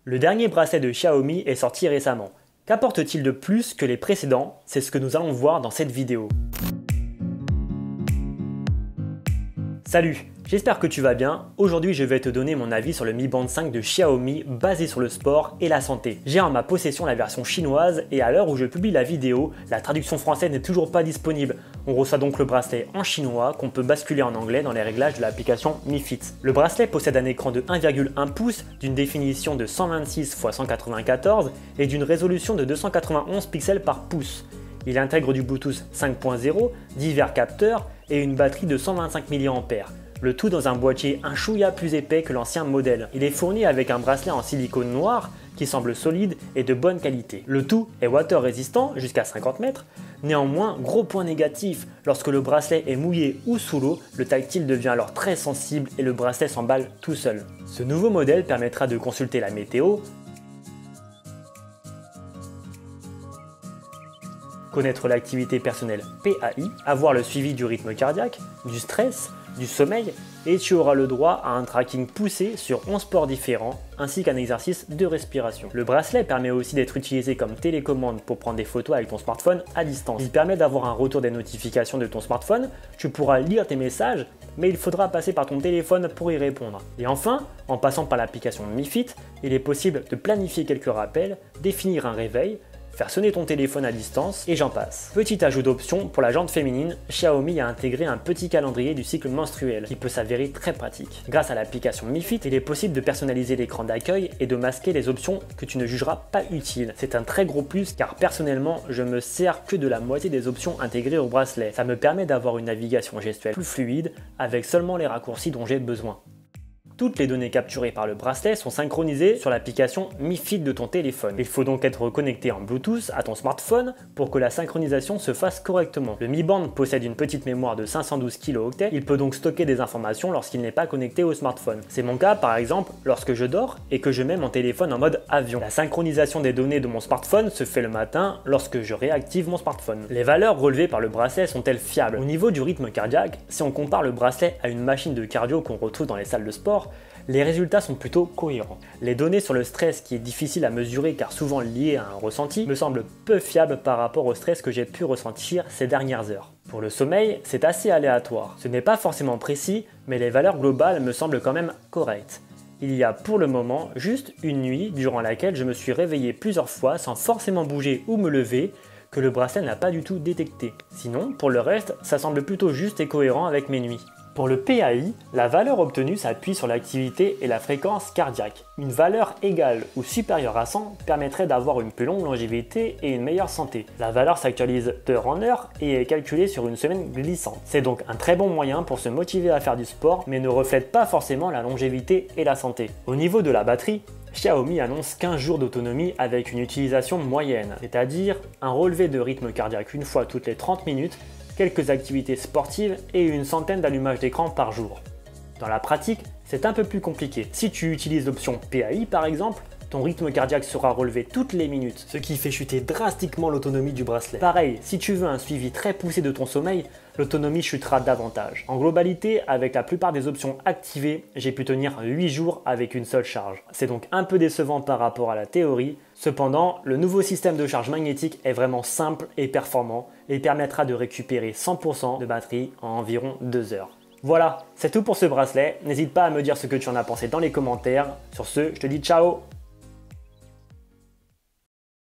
Le dernier bracelet de Xiaomi est sorti récemment. Qu'apporte-t-il de plus que les précédents? C'est ce que nous allons voir dans cette vidéo. Salut, j'espère que tu vas bien. Aujourd'hui, je vais te donner mon avis sur le Mi Band 5 de Xiaomi basé sur le sport et la santé. J'ai en ma possession la version chinoise et à l'heure où je publie la vidéo, la traduction française n'est toujours pas disponible. On reçoit donc le bracelet en chinois qu'on peut basculer en anglais dans les réglages de l'application Mi Fit. Le bracelet possède un écran de 1,1 pouce d'une définition de 126 x 194 et d'une résolution de 291 pixels par pouce. Il intègre du Bluetooth 5.0, divers capteurs et une batterie de 125 mAh. Le tout dans un boîtier un chouïa plus épais que l'ancien modèle. Il est fourni avec un bracelet en silicone noir qui semble solide et de bonne qualité. Le tout est water résistant jusqu'à 50 mètres. Néanmoins, gros point négatif, lorsque le bracelet est mouillé ou sous l'eau, le tactile devient alors très sensible et le bracelet s'emballe tout seul. Ce nouveau modèle permettra de consulter la météo, connaître l'activité personnelle PAI, avoir le suivi du rythme cardiaque, du stress, du sommeil, et tu auras le droit à un tracking poussé sur 11 sports différents, ainsi qu'un exercice de respiration. Le bracelet permet aussi d'être utilisé comme télécommande pour prendre des photos avec ton smartphone à distance. Il permet d'avoir un retour des notifications de ton smartphone, tu pourras lire tes messages, mais il faudra passer par ton téléphone pour y répondre. Et enfin, en passant par l'application Mi Fit, il est possible de planifier quelques rappels, définir un réveil, faire sonner ton téléphone à distance, et j'en passe. Petit ajout d'option, pour la jante féminine, Xiaomi a intégré un petit calendrier du cycle menstruel qui peut s'avérer très pratique. Grâce à l'application Mi Fit, il est possible de personnaliser l'écran d'accueil et de masquer les options que tu ne jugeras pas utiles. C'est un très gros plus car personnellement, je me sers que de la moitié des options intégrées au bracelet. Ça me permet d'avoir une navigation gestuelle plus fluide avec seulement les raccourcis dont j'ai besoin. Toutes les données capturées par le bracelet sont synchronisées sur l'application Mi Fit de ton téléphone. Il faut donc être connecté en Bluetooth à ton smartphone pour que la synchronisation se fasse correctement. Le Mi Band possède une petite mémoire de 512 kilo. Il peut donc stocker des informations lorsqu'il n'est pas connecté au smartphone. C'est mon cas par exemple lorsque je dors et que je mets mon téléphone en mode avion. La synchronisation des données de mon smartphone se fait le matin lorsque je réactive mon smartphone. Les valeurs relevées par le bracelet sont-elles fiables? Au niveau du rythme cardiaque, si on compare le bracelet à une machine de cardio qu'on retrouve dans les salles de sport, les résultats sont plutôt cohérents. Les données sur le stress, qui est difficile à mesurer car souvent lié à un ressenti, me semblent peu fiables par rapport au stress que j'ai pu ressentir ces dernières heures. Pour le sommeil, c'est assez aléatoire. Ce n'est pas forcément précis, mais les valeurs globales me semblent quand même correctes. Il y a pour le moment juste une nuit durant laquelle je me suis réveillé plusieurs fois sans forcément bouger ou me lever, que le bracelet n'a pas du tout détecté. Sinon, pour le reste, ça semble plutôt juste et cohérent avec mes nuits. Pour le PAI, la valeur obtenue s'appuie sur l'activité et la fréquence cardiaque. Une valeur égale ou supérieure à 100 permettrait d'avoir une plus longue longévité et une meilleure santé. La valeur s'actualise d'heure en heure et est calculée sur une semaine glissante. C'est donc un très bon moyen pour se motiver à faire du sport, mais ne reflète pas forcément la longévité et la santé. Au niveau de la batterie, Xiaomi annonce 15 jours d'autonomie avec une utilisation moyenne, c'est-à-dire un relevé de rythme cardiaque une fois toutes les 30 minutes, quelques activités sportives et une centaine d'allumages d'écran par jour. Dans la pratique, c'est un peu plus compliqué. Si tu utilises l'option PAI par exemple, ton rythme cardiaque sera relevé toutes les minutes, ce qui fait chuter drastiquement l'autonomie du bracelet. Pareil, si tu veux un suivi très poussé de ton sommeil, l'autonomie chutera davantage. En globalité, avec la plupart des options activées, j'ai pu tenir 8 jours avec une seule charge. C'est donc un peu décevant par rapport à la théorie. Cependant, le nouveau système de charge magnétique est vraiment simple et performant et permettra de récupérer 100% de batterie en environ 2 heures. Voilà, c'est tout pour ce bracelet. N'hésite pas à me dire ce que tu en as pensé dans les commentaires. Sur ce, je te dis ciao!